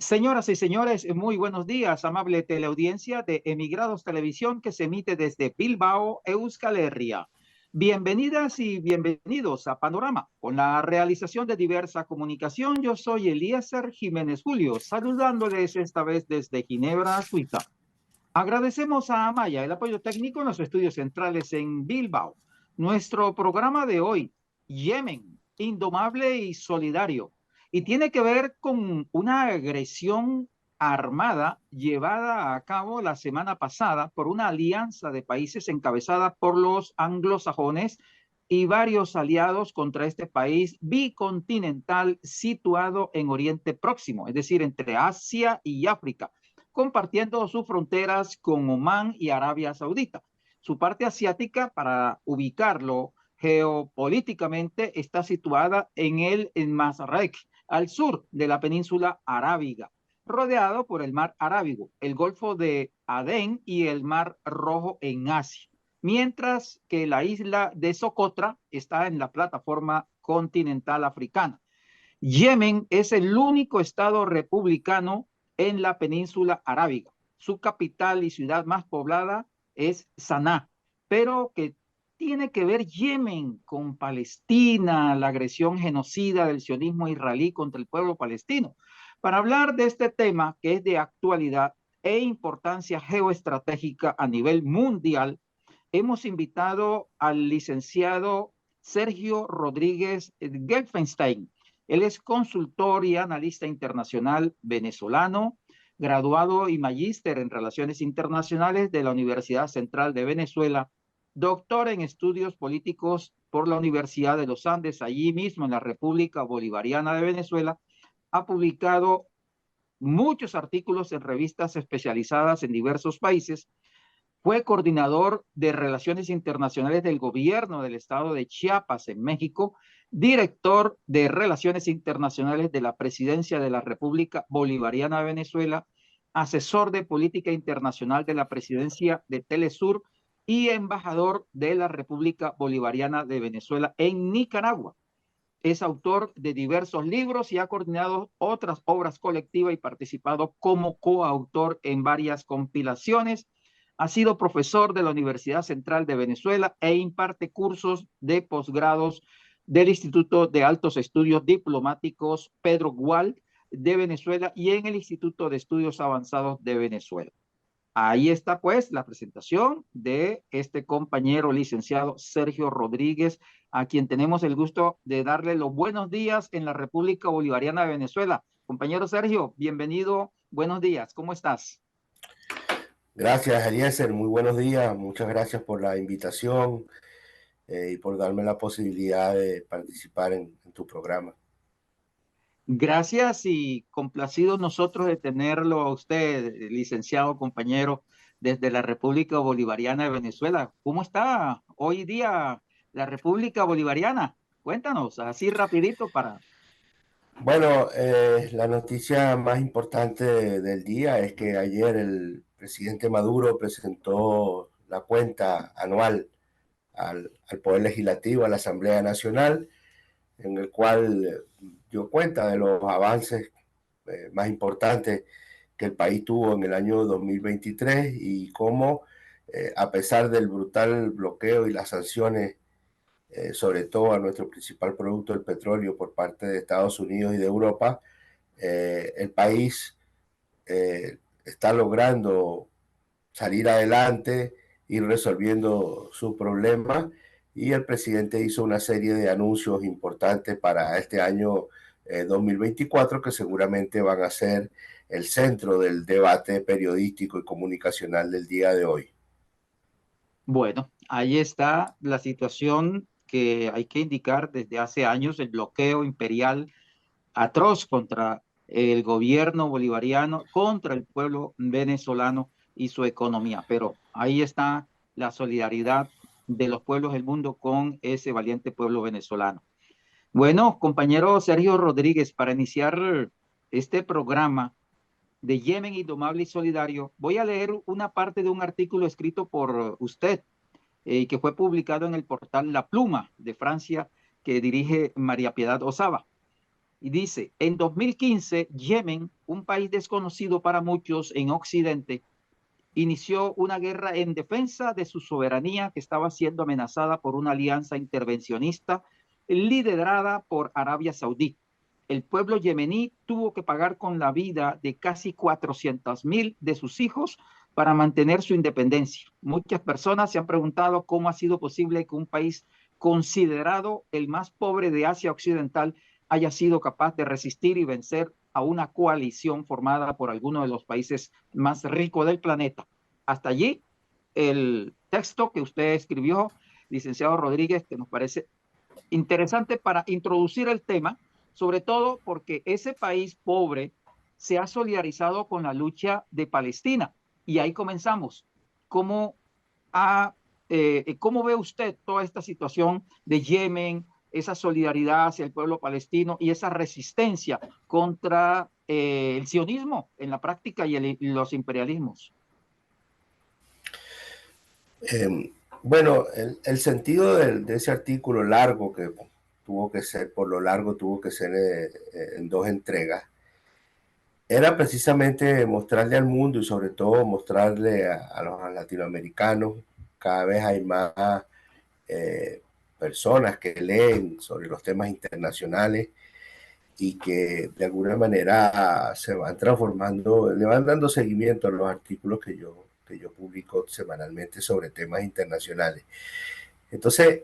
Señoras y señores, muy buenos días, amable teleaudiencia de Emigrados Televisión que se emite desde Bilbao, Euskal Herria. Bienvenidas y bienvenidos a Panorama, con la realización de diversa comunicación. Yo soy Eliezer Jiménez Julio, saludándoles esta vez desde Ginebra, Suiza. Agradecemos a Amaya el apoyo técnico en los estudios centrales en Bilbao. Nuestro programa de hoy, Yemen, indomable y solidario, y tiene que ver con una agresión armada llevada a cabo la semana pasada por una alianza de países encabezada por los anglosajones y varios aliados contra este país bicontinental situado en Oriente Próximo, es decir, entre Asia y África, compartiendo sus fronteras con Omán y Arabia Saudita. Su parte asiática, para ubicarlo geopolíticamente, está situada en Masrek, al sur de la península arábiga, rodeado por el mar Arábigo, el Golfo de Adén y el Mar Rojo en Asia, mientras que la isla de Socotra está en la plataforma continental africana. Yemen es el único estado republicano en la península arábiga. Su capital y ciudad más poblada es Saná, pero que tiene que ver Yemen con Palestina, la agresión genocida del sionismo israelí contra el pueblo palestino. Para hablar de este tema que es de actualidad e importancia geoestratégica a nivel mundial, hemos invitado al licenciado Sergio Rodríguez Gelfenstein. Él es consultor y analista internacional venezolano, graduado y magíster en Relaciones Internacionales de la Universidad Central de Venezuela, doctor en estudios políticos por la Universidad de los Andes, allí mismo en la República Bolivariana de Venezuela. Ha publicado muchos artículos en revistas especializadas en diversos países. Fue coordinador de Relaciones Internacionales del Gobierno del Estado de Chiapas en México, director de Relaciones Internacionales de la Presidencia de la República Bolivariana de Venezuela, asesor de Política Internacional de la Presidencia de Telesur y embajador de la República Bolivariana de Venezuela en Nicaragua. Es autor de diversos libros y ha coordinado otras obras colectivas y participado como coautor en varias compilaciones. Ha sido profesor de la Universidad Central de Venezuela e imparte cursos de posgrados del Instituto de Altos Estudios Diplomáticos Pedro Gual de Venezuela y en el Instituto de Estudios Avanzados de Venezuela. Ahí está pues la presentación de este compañero licenciado Sergio Rodríguez, a quien tenemos el gusto de darle los buenos días en la República Bolivariana de Venezuela. Compañero Sergio, bienvenido, buenos días, ¿cómo estás? Gracias, Eliezer, muy buenos días, muchas gracias por la invitación y por darme la posibilidad de participar en tu programa. Gracias y complacidos nosotros de tenerlo a usted, licenciado compañero, desde la República Bolivariana de Venezuela. ¿Cómo está hoy día la República Bolivariana? Cuéntanos, así rapidito para... Bueno, la noticia más importante del día es que ayer el presidente Maduro presentó la cuenta anual al Poder Legislativo, a la Asamblea Nacional, en el cual dio cuenta de los avances más importantes que el país tuvo en el año 2023 y cómo, a pesar del brutal bloqueo y las sanciones, sobre todo a nuestro principal producto, el petróleo, por parte de Estados Unidos y de Europa, el país está logrando salir adelante, ir resolviendo sus problemas, y el presidente hizo una serie de anuncios importantes para este año 2024 que seguramente van a ser el centro del debate periodístico y comunicacional del día de hoy. Bueno, ahí está la situación que hay que indicar desde hace años, el bloqueo imperial atroz contra el gobierno bolivariano, contra el pueblo venezolano y su economía. Pero ahí está la solidaridad de los pueblos del mundo con ese valiente pueblo venezolano. Bueno, compañero Sergio Rodríguez, para iniciar este programa de Yemen Indomable y Solidario, voy a leer una parte de un artículo escrito por usted, que fue publicado en el portal La Pluma de Francia, que dirige María Piedad Osaba. Y dice, en 2015, Yemen, un país desconocido para muchos en Occidente, inició una guerra en defensa de su soberanía que estaba siendo amenazada por una alianza intervencionista liderada por Arabia Saudí. El pueblo yemení tuvo que pagar con la vida de casi 400.000 de sus hijos para mantener su independencia. Muchas personas se han preguntado cómo ha sido posible que un país considerado el más pobre de Asia Occidental haya sido capaz de resistir y vencer a una coalición formada por algunos de los países más ricos del planeta. Hasta allí el texto que usted escribió, licenciado Rodríguez, que nos parece interesante para introducir el tema, sobre todo porque ese país pobre se ha solidarizado con la lucha de Palestina. Y ahí comenzamos. ¿Cómo, cómo ve usted toda esta situación de Yemen, esa solidaridad hacia el pueblo palestino y esa resistencia contra el sionismo en la práctica y los imperialismos? Bueno, el sentido de ese artículo largo, que tuvo que ser, por lo largo tuvo que ser en dos entregas, era precisamente mostrarle al mundo y sobre todo mostrarle a los latinoamericanos. Cada vez hay más personas que leen sobre los temas internacionales y que de alguna manera se van transformando, le van dando seguimiento a los artículos que yo publico semanalmente sobre temas internacionales. Entonces,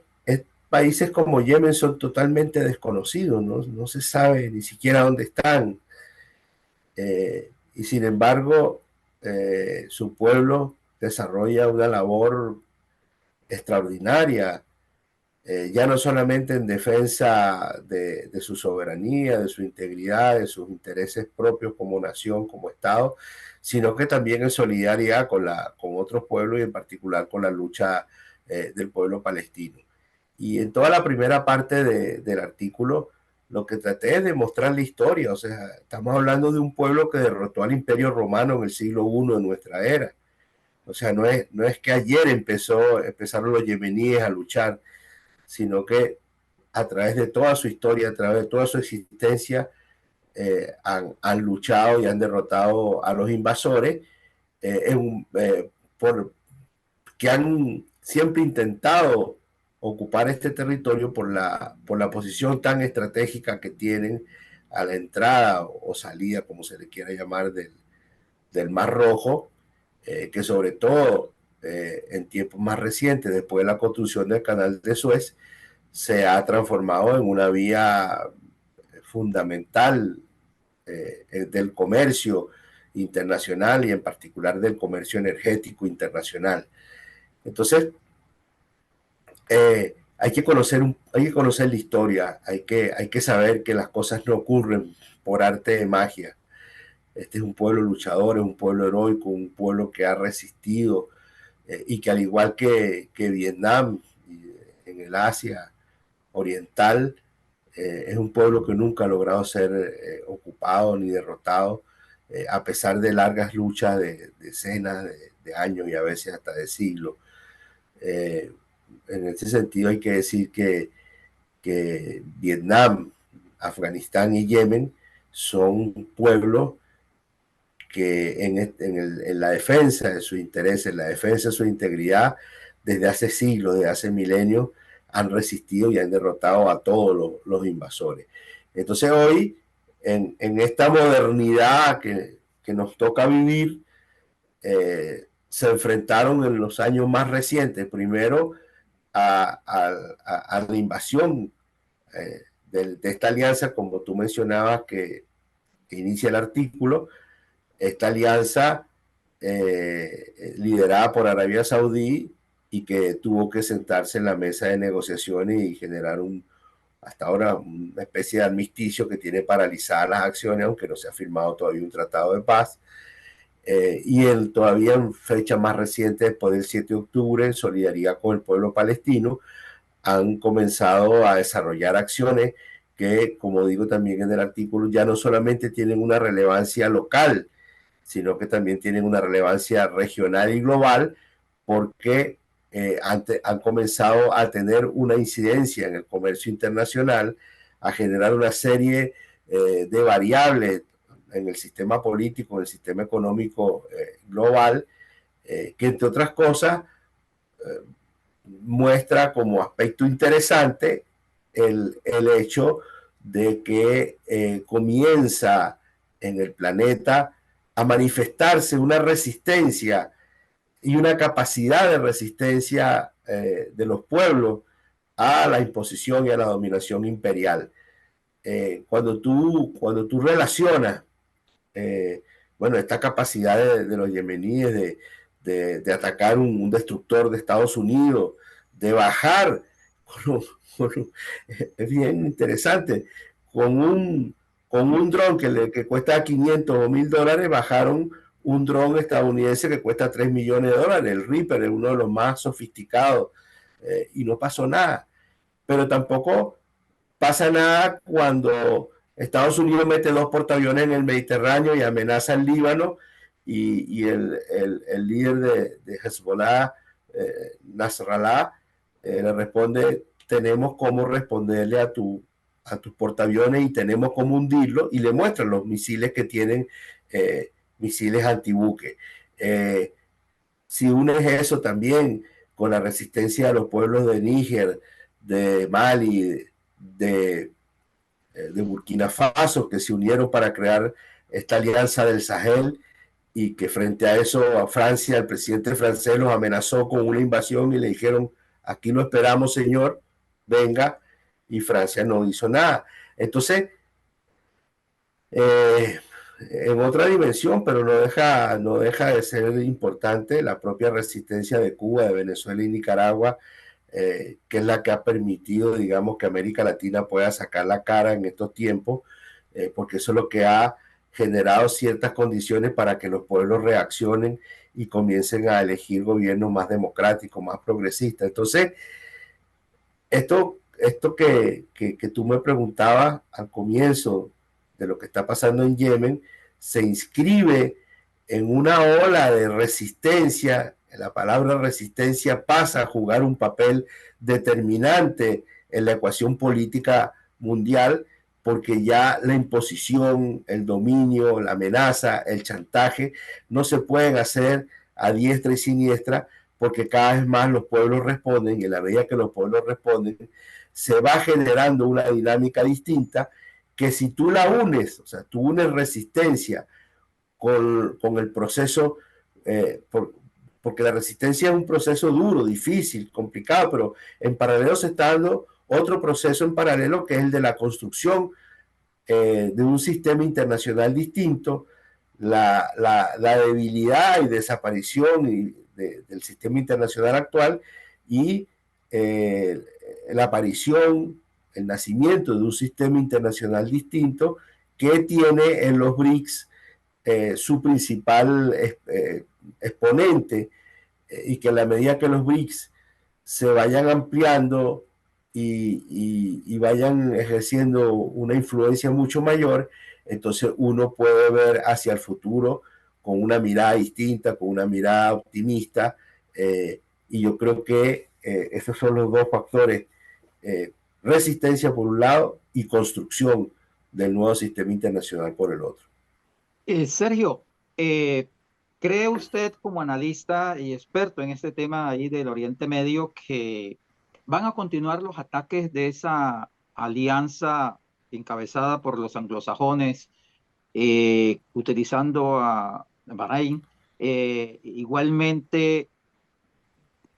países como Yemen son totalmente desconocidos, no se sabe ni siquiera dónde están. Y sin embargo, su pueblo desarrolla una labor extraordinaria, ya no solamente en defensa de su soberanía, de su integridad, de sus intereses propios como nación, como Estado, sino que también en solidaridad con otros pueblos y en particular con la lucha del pueblo palestino. Y en toda la primera parte del artículo, lo que traté es de mostrar la historia. O sea, estamos hablando de un pueblo que derrotó al Imperio Romano en el siglo I de nuestra era. O sea, no es que ayer empezaron los yemeníes a luchar, sino que a través de toda su historia, a través de toda su existencia, han luchado y han derrotado a los invasores, por, que han siempre intentado ocupar este territorio por la posición tan estratégica que tienen a la entrada o salida, como se le quiera llamar, del Mar Rojo, que sobre todo en tiempos más recientes, después de la construcción del canal de Suez, se ha transformado en una vía fundamental del comercio internacional y en particular del comercio energético internacional. Entonces, hay que conocer la historia, hay que saber que las cosas no ocurren por arte de magia. Este es un pueblo luchador, es un pueblo heroico, un pueblo que ha resistido y que al igual que Vietnam, en el Asia oriental, es un pueblo que nunca ha logrado ser ocupado ni derrotado, a pesar de largas luchas de decenas de años y a veces hasta de siglos. En ese sentido hay que decir que Vietnam, Afganistán y Yemen son pueblos que en la defensa de sus intereses, en la defensa de su integridad, desde hace siglos, desde hace milenios, han resistido y han derrotado a todos los invasores. Entonces hoy, en esta modernidad que nos toca vivir, se enfrentaron en los años más recientes, primero a la invasión de esta alianza, como tú mencionabas, que inicia el artículo, esta alianza liderada por Arabia Saudí y que tuvo que sentarse en la mesa de negociaciones y generar hasta ahora una especie de armisticio que tiene paralizadas las acciones, aunque no se ha firmado todavía un tratado de paz. Todavía en fecha más reciente, después del 7 de octubre, en solidaridad con el pueblo palestino, han comenzado a desarrollar acciones que, como digo también en el artículo, ya no solamente tienen una relevancia local, sino que también tienen una relevancia regional y global, porque han comenzado a tener una incidencia en el comercio internacional, a generar una serie de variables en el sistema político, en el sistema económico global, que entre otras cosas muestra como aspecto interesante el hecho de que comienza en el planeta a manifestarse una resistencia y una capacidad de resistencia de los pueblos a la imposición y a la dominación imperial. Cuando tú relacionas bueno, esta capacidad de los yemeníes de atacar un destructor de Estados Unidos, de bajar, es bien interesante, con un dron que cuesta 500 o 1000 dólares, bajaron un dron estadounidense que cuesta 3 millones de dólares, el Reaper es uno de los más sofisticados, y no pasó nada. Pero tampoco pasa nada cuando Estados Unidos mete 2 portaaviones en el Mediterráneo y amenaza al Líbano, y el líder de Hezbollah, Nasrallah, le responde: tenemos cómo responderle a tus portaaviones y tenemos cómo hundirlo, y le muestran los misiles que tienen, misiles antibuque. Si unes eso también con la resistencia de los pueblos de Níger, de Mali, de Burkina Faso, que se unieron para crear esta alianza del Sahel, y que frente a eso a Francia, el presidente francés los amenazó con una invasión y le dijeron: aquí lo esperamos, señor, venga, y Francia no hizo nada. Entonces, en otra dimensión, pero no deja de ser importante, la propia resistencia de Cuba, de Venezuela y Nicaragua, que es la que ha permitido, digamos, que América Latina pueda sacar la cara en estos tiempos, porque eso es lo que ha generado ciertas condiciones para que los pueblos reaccionen y comiencen a elegir gobiernos más democráticos, más progresistas. Entonces, esto que tú me preguntabas al comienzo de lo que está pasando en Yemen, se inscribe en una ola de resistencia. La palabra resistencia pasa a jugar un papel determinante en la ecuación política mundial, porque ya la imposición, el dominio, la amenaza, el chantaje no se pueden hacer a diestra y siniestra, porque cada vez más los pueblos responden, y en la medida que los pueblos responden, se va generando una dinámica distinta, que si tú la unes, o sea, tú unes resistencia con el proceso, porque la resistencia es un proceso duro, difícil, complicado, pero en paralelo se está dando otro proceso en paralelo, que es el de la construcción de un sistema internacional distinto. La debilidad y desaparición del sistema internacional actual, y la aparición, el nacimiento de un sistema internacional distinto, que tiene en los BRICS su principal exponente, y que en la medida que los BRICS se vayan ampliando y vayan ejerciendo una influencia mucho mayor, entonces uno puede ver hacia el futuro con una mirada distinta, con una mirada optimista, y yo creo que esos son los dos factores: resistencia por un lado y construcción del nuevo sistema internacional por el otro. Sergio, ¿cree usted como analista y experto en este tema ahí del Oriente Medio que van a continuar los ataques de esa alianza encabezada por los anglosajones, utilizando a Bahrein? Igualmente,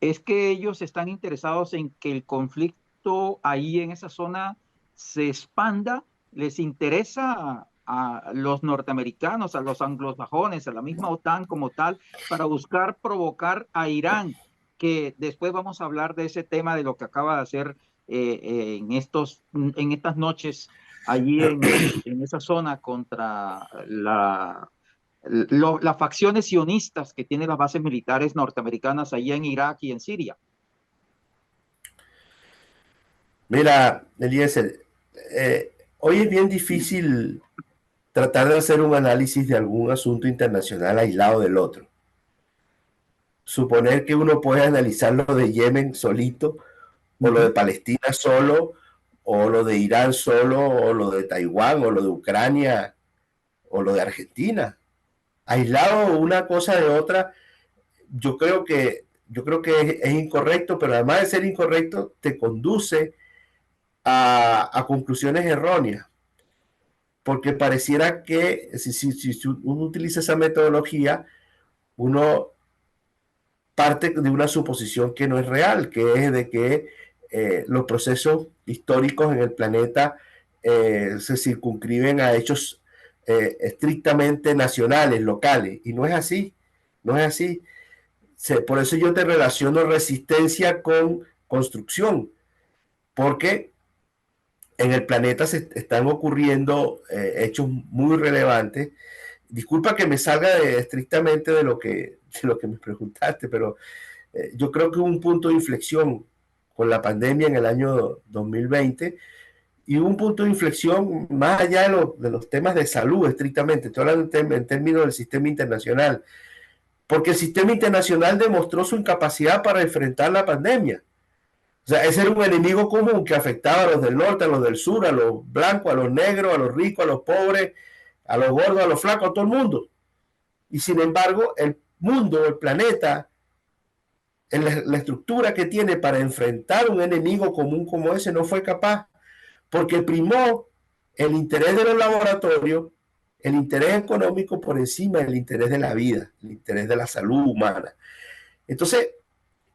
¿es que ellos están interesados en que el conflicto ahí en esa zona se expanda? ¿Les interesa a los norteamericanos, a los anglosajones, a la misma OTAN como tal, para buscar provocar a Irán? Que después vamos a hablar de ese tema, de lo que acaba de hacer en estas noches allí en esa zona contra las facciones sionistas que tienen las bases militares norteamericanas allá en Irak y en Siria. Mira, Eliezer, hoy es bien difícil tratar de hacer un análisis de algún asunto internacional aislado del otro. Suponer que uno puede analizar lo de Yemen solito, o lo de Palestina solo, o lo de Irán solo, o lo de Taiwán, o lo de Ucrania, o lo de Argentina. Aislado una cosa de otra, yo creo que es incorrecto, pero además de ser incorrecto, te conduce a conclusiones erróneas, porque pareciera que si uno utiliza esa metodología, uno parte de una suposición que no es real, que es de que los procesos históricos en el planeta se circunscriben a hechos estrictamente nacionales, locales, y no es así, no es así. Por eso yo te relaciono resistencia con construcción, porque en el planeta se están ocurriendo hechos muy relevantes. Disculpa que me salga estrictamente de lo que me preguntaste, pero yo creo que hubo un punto de inflexión con la pandemia en el año 2020 y hubo un punto de inflexión más allá de los temas de salud estrictamente, estoy hablando en términos del sistema internacional, porque el sistema internacional demostró su incapacidad para enfrentar la pandemia. O sea, ese era un enemigo común que afectaba a los del norte, a los del sur, a los blancos, a los negros, a los ricos, a los pobres, a los gordos, a los flacos, a todo el mundo. Y sin embargo, el mundo, el planeta, en la estructura que tiene para enfrentar un enemigo común como ese no fue capaz, porque primó el interés de los laboratorios, el interés económico por encima del interés de la vida, el interés de la salud humana. Entonces,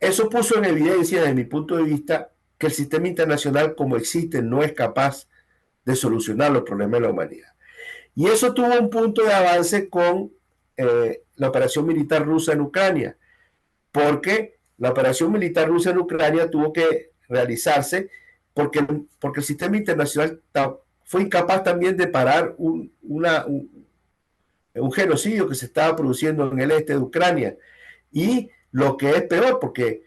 eso puso en evidencia, desde mi punto de vista, que el sistema internacional como existe no es capaz de solucionar los problemas de la humanidad. Y eso tuvo un punto de avance con la operación militar rusa en Ucrania, porque la operación militar rusa en Ucrania tuvo que realizarse porque el sistema internacional fue incapaz también de parar un genocidio que se estaba produciendo en el este de Ucrania. Y lo que es peor, porque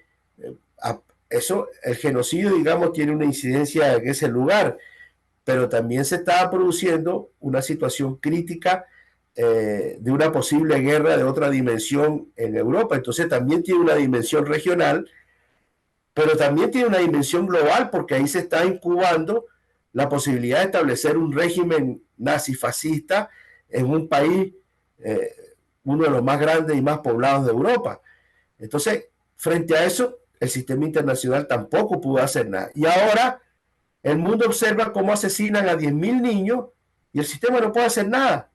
el genocidio, digamos, tiene una incidencia en ese lugar, pero también se estaba produciendo una situación crítica de una posible guerra de otra dimensión en Europa. Entonces también tiene una dimensión regional, pero también tiene una dimensión global, porque ahí se está incubando la posibilidad de establecer un régimen nazifascista en un país, uno de los más grandes y más poblados de Europa. Entonces, frente a eso, el sistema internacional tampoco pudo hacer nada. Y ahora el mundo observa cómo asesinan a 10.000 niños y el sistema no puede hacer nada.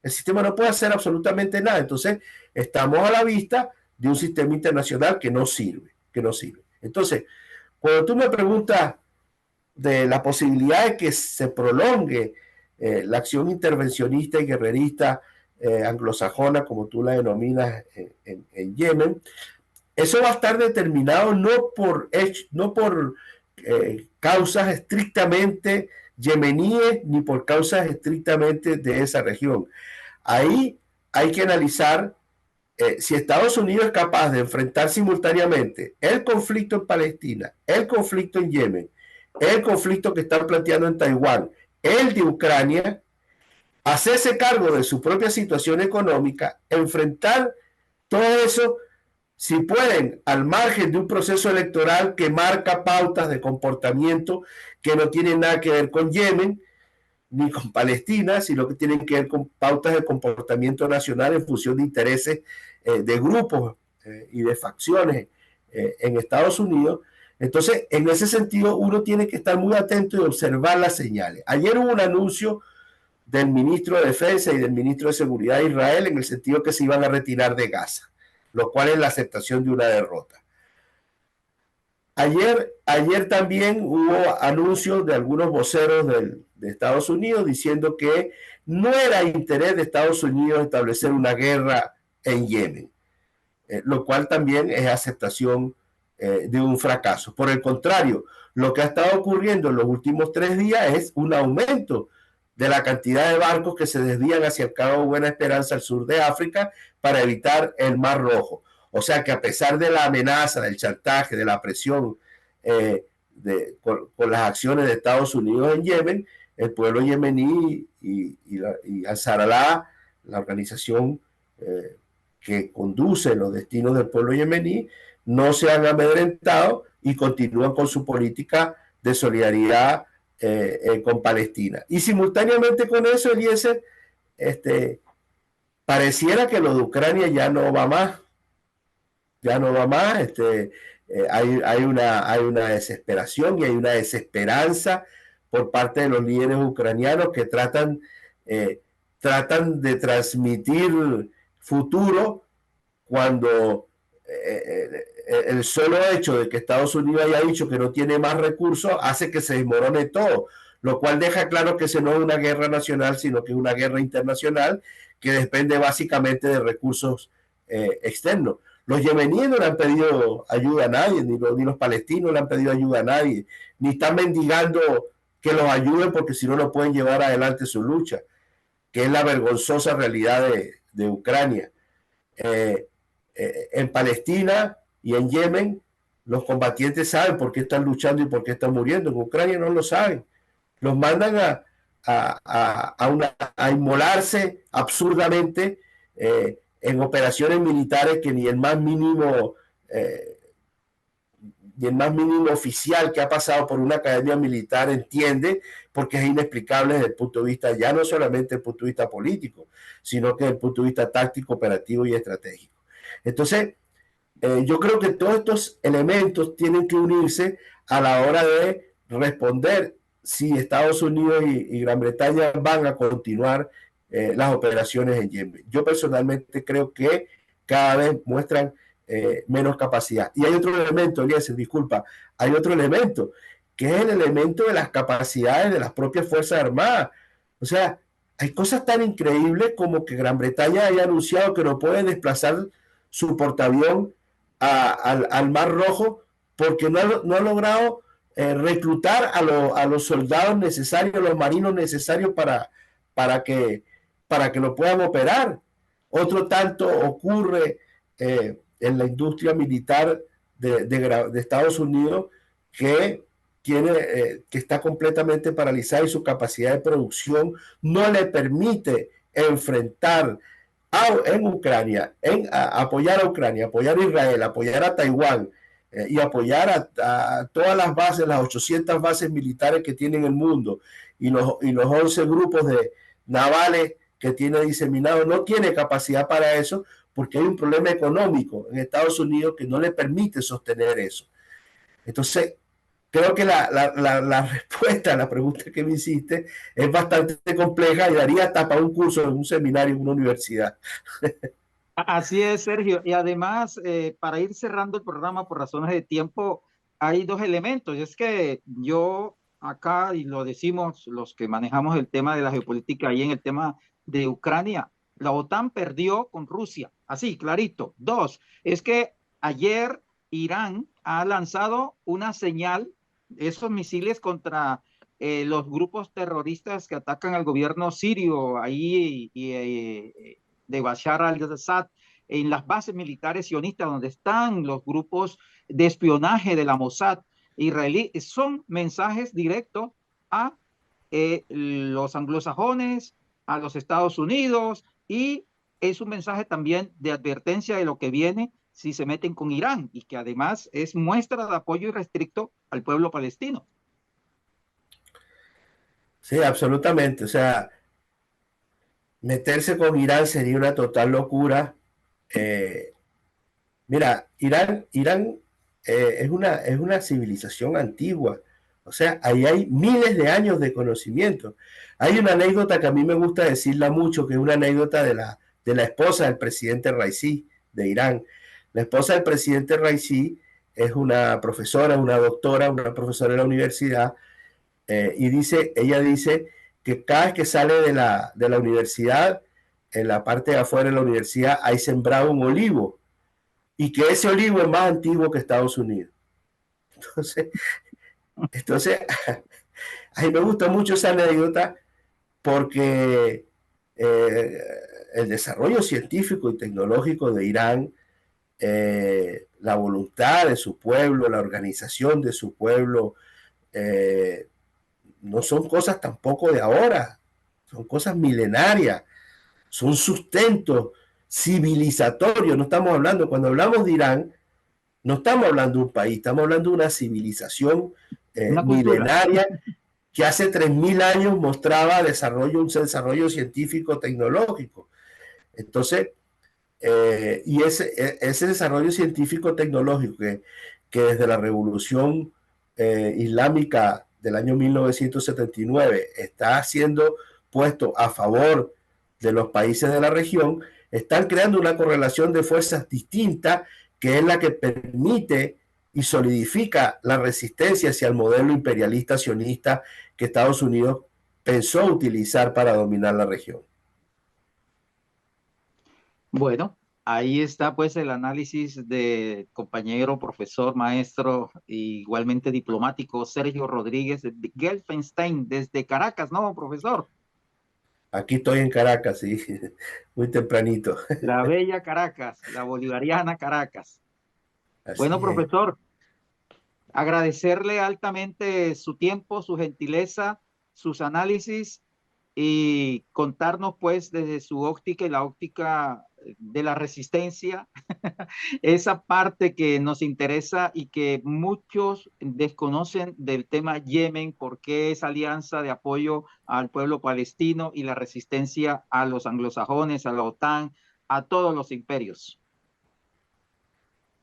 El sistema no puede hacer absolutamente nada. Entonces, estamos a la vista de un sistema internacional que no sirve, que no sirve. Entonces, cuando tú me preguntas de la posibilidad de que se prolongue la acción intervencionista y guerrerista anglosajona, como tú la denominas en Yemen, eso va a estar determinado no por causas estrictamente yemeníes ni por causas estrictamente de esa región. Ahí hay que analizar si Estados Unidos es capaz de enfrentar simultáneamente el conflicto en Palestina, el conflicto en Yemen, el conflicto que están planteando en Taiwán, el de Ucrania, hacerse cargo de su propia situación económica, enfrentar todo eso, si pueden, al margen de un proceso electoral que marca pautas de comportamiento que no tienen nada que ver con Yemen ni con Palestina, sino que tienen que ver con pautas de comportamiento nacional en función de intereses de grupos y de facciones en Estados Unidos. Entonces, en ese sentido, uno tiene que estar muy atento y observar las señales. Ayer hubo un anuncio del ministro de Defensa y del ministro de Seguridad de Israel en el sentido que se iban a retirar de Gaza, lo cual es la aceptación de una derrota. Ayer también hubo anuncios de algunos voceros de Estados Unidos diciendo que no era interés de Estados Unidos establecer una guerra en Yemen, lo cual también es aceptación de un fracaso. Por el contrario, lo que ha estado ocurriendo en los últimos 3 días es un aumento de la cantidad de barcos que se desvían hacia el Cabo Buena Esperanza al sur de África para evitar el Mar Rojo. O sea que a pesar de la amenaza, del chantaje, de la presión con las acciones de Estados Unidos en Yemen, el pueblo yemení y Ansarallah, la organización que conduce los destinos del pueblo yemení, no se han amedrentado y continúan con su política de solidaridad con Palestina. Y simultáneamente con eso, Eliezer, pareciera que lo de Ucrania ya no va más, ya no va más, hay una desesperación y hay una desesperanza por parte de los líderes ucranianos que eh, tratan de transmitir futuro cuando el solo hecho de que Estados Unidos haya dicho que no tiene más recursos hace que se desmorone todo, lo cual deja claro que ese no es una guerra nacional, sino que es una guerra internacional que depende básicamente de recursos externos. Los yemeníes no le han pedido ayuda a nadie, ni los palestinos le han pedido ayuda a nadie, ni están mendigando que los ayuden porque si no, no pueden llevar adelante su lucha, que es la vergonzosa realidad de Ucrania. Eh, en Palestina y en Yemen, los combatientes saben por qué están luchando y por qué están muriendo. En Ucrania no lo saben. Los mandan a inmolarse absurdamente en operaciones militares que ni el más mínimo oficial que ha pasado por una academia militar entiende, porque es inexplicable desde el punto de vista, ya no solamente desde el punto de vista político, sino que desde el punto de vista táctico, operativo y estratégico. Entonces, yo creo que todos estos elementos tienen que unirse a la hora de responder si Estados Unidos y Gran Bretaña van a continuar las operaciones en Yemen. Yo personalmente creo que cada vez muestran menos capacidad. Y hay otro elemento, Eliezer, disculpa, hay otro elemento, que es el elemento de las capacidades de las propias Fuerzas Armadas. O sea, hay cosas tan increíbles como que Gran Bretaña haya anunciado que no puede desplazar su portaavión al Mar Rojo porque no ha logrado reclutar a los soldados necesarios, a los marinos necesarios para, que, para que lo puedan operar. Otro tanto ocurre en la industria militar de Estados Unidos que que está completamente paralizada y su capacidad de producción no le permite enfrentar en Ucrania, apoyar a Ucrania, apoyar a Israel, apoyar a Taiwán y apoyar a todas las bases, las 800 bases militares que tiene en el mundo y los 11 grupos navales que tiene diseminado, no tiene capacidad para eso porque hay un problema económico en Estados Unidos que no le permite sostener eso. Entonces, creo que la respuesta a la pregunta que me hiciste es bastante compleja y daría hasta para un curso en un seminario en una universidad. Así es, Sergio. Y además, para ir cerrando el programa por razones de tiempo, hay dos elementos. Y es que yo acá, y lo decimos los que manejamos el tema de la geopolítica y en el tema de Ucrania, la OTAN perdió con Rusia. Así, clarito. Dos, es que ayer Irán ha lanzado una señal, esos misiles contra los grupos terroristas que atacan al gobierno sirio ahí de Bashar al-Assad en las bases militares sionistas donde están los grupos de espionaje de la Mossad israelí, son mensajes directos a los anglosajones, a los Estados Unidos, y es un mensaje también de advertencia de lo que viene si se meten con Irán, y que además es muestra de apoyo irrestricto al pueblo palestino. Sí, absolutamente. O sea, meterse con Irán sería una total locura. Eh, Mira, Irán es una civilización antigua. O sea, ahí hay miles de años de conocimiento. Hay una anécdota que a mí me gusta decirla mucho, que es una anécdota de la esposa del presidente Raisi de Irán. La esposa del presidente Raisi es una profesora, una doctora, una profesora de la universidad, y ella dice que cada vez que sale de la universidad, en la parte de afuera de la universidad, hay sembrado un olivo y que ese olivo es más antiguo que Estados Unidos. Entonces, entonces a mí me gusta mucho esa anécdota porque eh, el desarrollo científico y tecnológico de Irán, la voluntad de su pueblo, la organización de su pueblo, eh, no son cosas tampoco de ahora, son cosas milenarias, son sustentos civilizatorios. No estamos hablando, cuando hablamos de Irán, no estamos hablando de un país, estamos hablando de una civilización Una cultura. milenaria que hace 3000 años mostraba un desarrollo científico tecnológico. Entonces, y ese desarrollo científico tecnológico que desde la Revolución Islámica del año 1979 está siendo puesto a favor de los países de la región, están creando una correlación de fuerzas distinta que es la que permite y solidifica la resistencia hacia el modelo imperialista sionista que Estados Unidos pensó utilizar para dominar la región. Bueno, ahí está pues el análisis de compañero, profesor, maestro, igualmente diplomático, Sergio Rodríguez de Gelfenstein, desde Caracas, ¿no, profesor? Aquí estoy en Caracas, sí, muy tempranito. La bella Caracas, la bolivariana Caracas. Bueno, Así es. profesor, agradecerle altamente su tiempo, su gentileza, sus análisis y contarnos pues desde su óptica y la óptica de la resistencia, esa parte que nos interesa y que muchos desconocen del tema Yemen, por qué esa alianza de apoyo al pueblo palestino y la resistencia a los anglosajones, a la OTAN, a todos los imperios.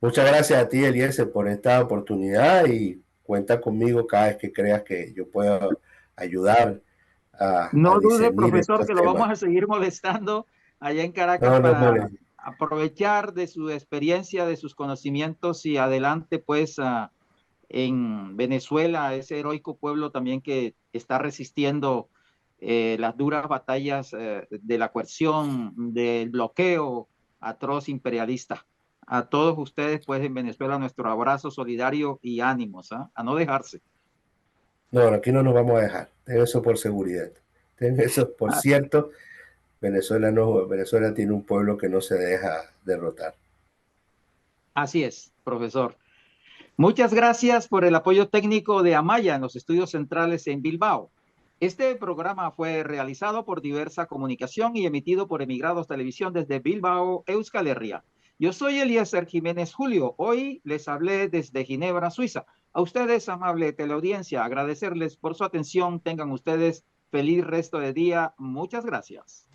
Muchas gracias a ti, Eliezer, por esta oportunidad y cuenta conmigo cada vez que creas que yo pueda ayudar a No dude, discernir profesor, estos que lo vamos temas. a seguir molestando allá en Caracas No, no para molestes. aprovechar de su experiencia, de sus conocimientos y adelante pues en Venezuela, ese heroico pueblo también que está resistiendo las duras batallas de la coerción, del bloqueo atroz imperialista. A todos ustedes pues en Venezuela nuestro abrazo solidario y ánimos, a no dejarse. No, aquí no nos vamos a dejar. Ten eso por seguridad. Ten eso por Ah, cierto. Venezuela no, Venezuela tiene un pueblo que no se deja derrotar. así es, profesor. Muchas gracias por el apoyo técnico de Amaya en los estudios centrales en Bilbao. Este programa fue realizado por Diversa Comunicación y emitido por Emigrados Televisión desde Bilbao, Euskal Herria. Yo soy Eliezer Jiménez Julio. Hoy les hablé desde Ginebra, Suiza. A ustedes, amable teleaudiencia, agradecerles por su atención. Tengan ustedes feliz resto de día. Muchas gracias.